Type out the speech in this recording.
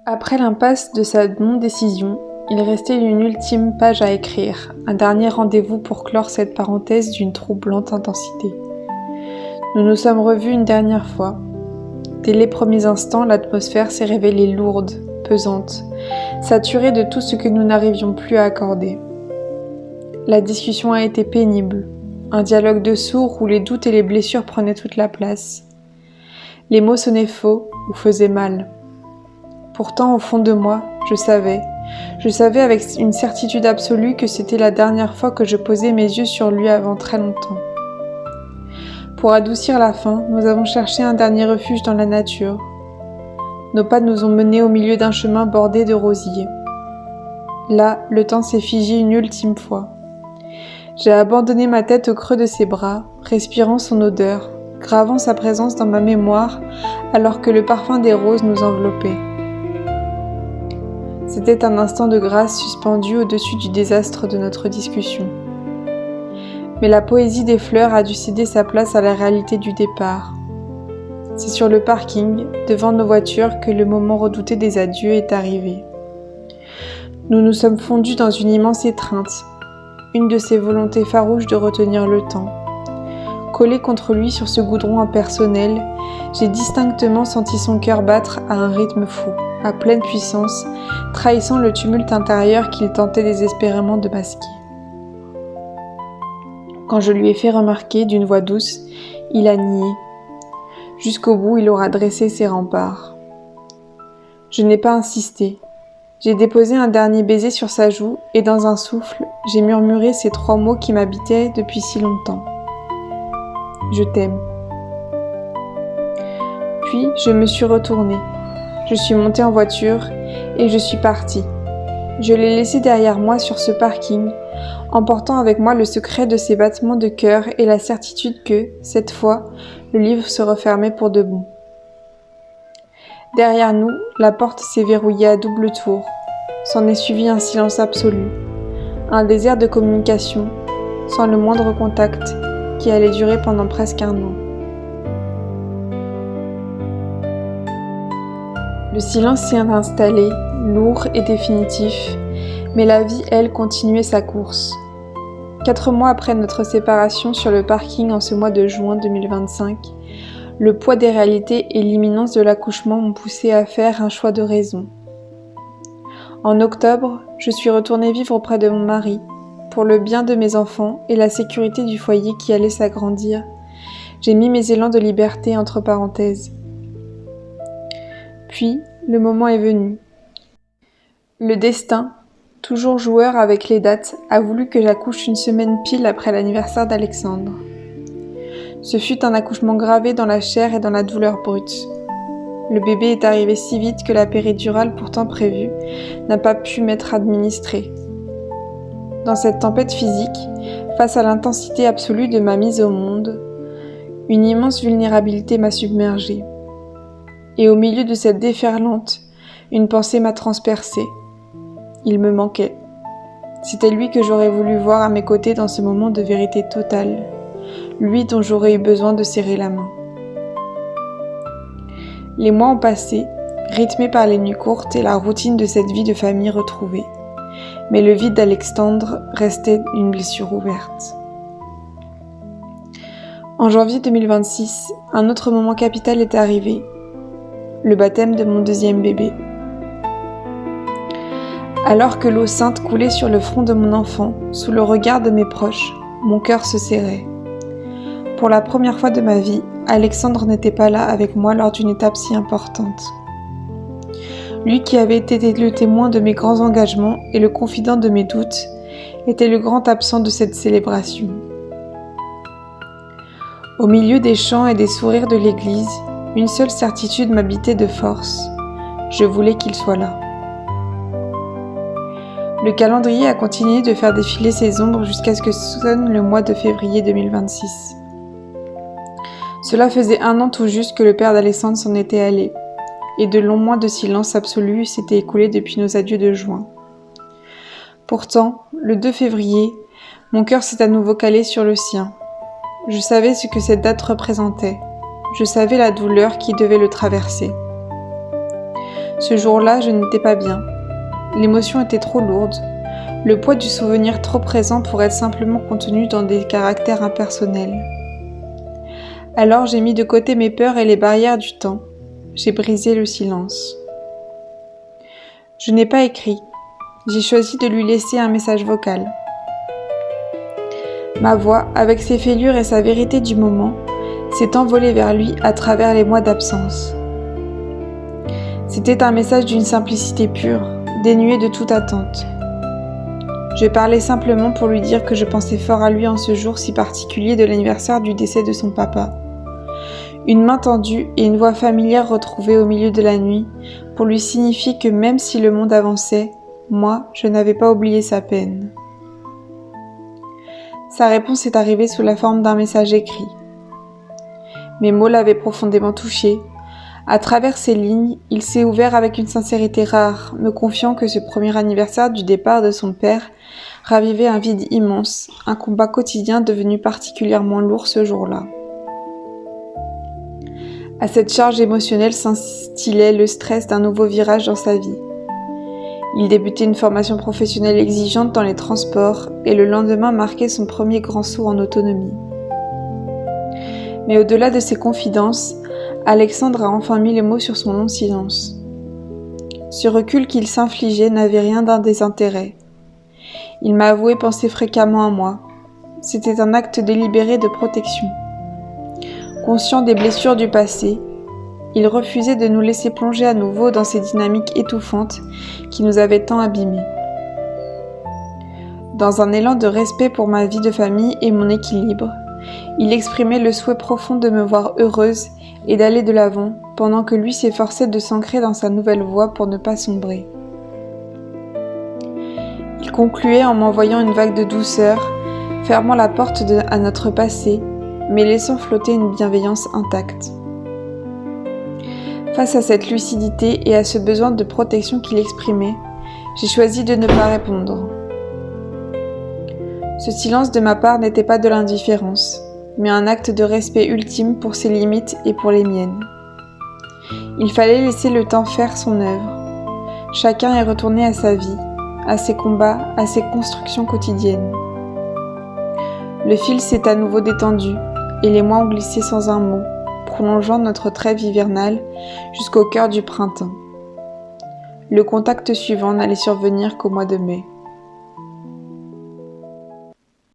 Après l'impasse de sa non-décision, il restait une ultime page à écrire, un dernier rendez-vous pour clore cette parenthèse d'une troublante intensité. Nous nous sommes revus une dernière fois. Dès les premiers instants, l'atmosphère s'est révélée lourde, pesante, saturée de tout ce que nous n'arrivions plus à accorder. La discussion a été pénible, un dialogue de sourds où les doutes et les blessures prenaient toute la place. Les mots sonnaient faux ou faisaient mal. Pourtant, au fond de moi, je savais avec une certitude absolue que c'était la dernière fois que je posais mes yeux sur lui avant très longtemps. Pour adoucir la faim, nous avons cherché un dernier refuge dans la nature. Nos pas nous ont menés au milieu d'un chemin bordé de rosiers. Là, le temps s'est figé une ultime fois. J'ai abandonné ma tête au creux de ses bras, respirant son odeur, gravant sa présence dans ma mémoire, alors que le parfum des roses nous enveloppait. C'était un instant de grâce suspendu au-dessus du désastre de notre discussion. Mais la poésie des fleurs a dû céder sa place à la réalité du départ. C'est sur le parking, devant nos voitures, que le moment redouté des adieux est arrivé. Nous nous sommes fondus dans une immense étreinte, une de ces volontés farouches de retenir le temps. Collé contre lui sur ce goudron impersonnel, j'ai distinctement senti son cœur battre à un rythme fou, à pleine puissance, trahissant le tumulte intérieur qu'il tentait désespérément de masquer. Quand je lui ai fait remarquer d'une voix douce, il a nié. Jusqu'au bout, il aura dressé ses remparts. Je n'ai pas insisté. J'ai déposé un dernier baiser sur sa joue et dans un souffle, j'ai murmuré ces 3 mots qui m'habitaient depuis si longtemps. Je t'aime. Puis, je me suis retournée. Je suis montée en voiture et je suis partie. Je l'ai laissé derrière moi sur ce parking, emportant avec moi le secret de ses battements de cœur et la certitude que, cette fois, le livre se refermait pour de bon. Derrière nous, la porte s'est verrouillée à double tour. S'en est suivi un silence absolu, un désert de communication, sans le moindre contact, qui allait durer pendant presque 1 an. Le silence s'y est installé, lourd et définitif, mais la vie, elle, continuait sa course. 4 mois après notre séparation sur le parking en ce mois de juin 2025, le poids des réalités et l'imminence de l'accouchement m'ont poussé à faire un choix de raison. En octobre, je suis retournée vivre auprès de mon mari, pour le bien de mes enfants et la sécurité du foyer qui allait s'agrandir. J'ai mis mes élans de liberté entre parenthèses. Puis, le moment est venu. Le destin, toujours joueur avec les dates, a voulu que j'accouche une semaine pile après l'anniversaire d'Alexandre. Ce fut un accouchement gravé dans la chair et dans la douleur brute. Le bébé est arrivé si vite que la péridurale pourtant prévue n'a pas pu m'être administrée. Dans cette tempête physique, face à l'intensité absolue de ma mise au monde, une immense vulnérabilité m'a submergée. Et au milieu de cette déferlante, une pensée m'a transpercée. Il me manquait. C'était lui que j'aurais voulu voir à mes côtés dans ce moment de vérité totale. Lui dont j'aurais eu besoin de serrer la main. Les mois ont passé, rythmés par les nuits courtes et la routine de cette vie de famille retrouvée. Mais le vide d'Alexandre restait une blessure ouverte. En janvier 2026, un autre moment capital est arrivé. Le baptême de mon 2e bébé. Alors que l'eau sainte coulait sur le front de mon enfant, sous le regard de mes proches, mon cœur se serrait. Pour la première fois de ma vie, Alexandre n'était pas là avec moi lors d'une étape si importante. Lui qui avait été le témoin de mes grands engagements et le confident de mes doutes, était le grand absent de cette célébration. Au milieu des chants et des sourires de l'église, une seule certitude m'habitait de force. Je voulais qu'il soit là. Le calendrier a continué de faire défiler ses ombres jusqu'à ce que sonne le mois de février 2026. Cela faisait 1 an tout juste que le père d'Alexandre s'en était allé, et de longs mois de silence absolu s'étaient écoulés depuis nos adieux de juin. Pourtant, le 2 février, mon cœur s'est à nouveau calé sur le sien. Je savais ce que cette date représentait. Je savais la douleur qui devait le traverser. Ce jour-là, je n'étais pas bien. L'émotion était trop lourde, le poids du souvenir trop présent pour être simplement contenu dans des caractères impersonnels. Alors j'ai mis de côté mes peurs et les barrières du temps. J'ai brisé le silence. Je n'ai pas écrit. J'ai choisi de lui laisser un message vocal. Ma voix, avec ses fêlures et sa vérité du moment, s'est envolée vers lui à travers les mois d'absence. C'était un message d'une simplicité pure, dénué de toute attente. Je parlais simplement pour lui dire que je pensais fort à lui en ce jour si particulier de l'anniversaire du décès de son papa. Une main tendue et une voix familière retrouvée au milieu de la nuit pour lui signifier que même si le monde avançait, moi, je n'avais pas oublié sa peine. Sa réponse est arrivée sous la forme d'un message écrit. Mes mots l'avaient profondément touché. À travers ces lignes, il s'est ouvert avec une sincérité rare, me confiant que ce premier anniversaire du départ de son père ravivait un vide immense, un combat quotidien devenu particulièrement lourd ce jour-là. À cette charge émotionnelle s'instillait le stress d'un nouveau virage dans sa vie. Il débutait une formation professionnelle exigeante dans les transports et le lendemain marquait son premier grand saut en autonomie. Mais au-delà de ses confidences, Alexandre a enfin mis les mots sur son long silence. Ce recul qu'il s'infligeait n'avait rien d'un désintérêt. Il m'a avoué penser fréquemment à moi. C'était un acte délibéré de protection. Conscient des blessures du passé, il refusait de nous laisser plonger à nouveau dans ces dynamiques étouffantes qui nous avaient tant abîmés. Dans un élan de respect pour ma vie de famille et mon équilibre, il exprimait le souhait profond de me voir heureuse et d'aller de l'avant, pendant que lui s'efforçait de s'ancrer dans sa nouvelle voie pour ne pas sombrer. Il concluait en m'envoyant une vague de douceur, fermant la porte à notre passé, mais laissant flotter une bienveillance intacte. Face à cette lucidité et à ce besoin de protection qu'il exprimait, j'ai choisi de ne pas répondre. Ce silence de ma part n'était pas de l'indifférence, mais un acte de respect ultime pour ses limites et pour les miennes. Il fallait laisser le temps faire son œuvre. Chacun est retourné à sa vie, à ses combats, à ses constructions quotidiennes. Le fil s'est à nouveau détendu, et les mois ont glissé sans un mot, prolongeant notre trêve hivernale jusqu'au cœur du printemps. Le contact suivant n'allait survenir qu'au mois de mai.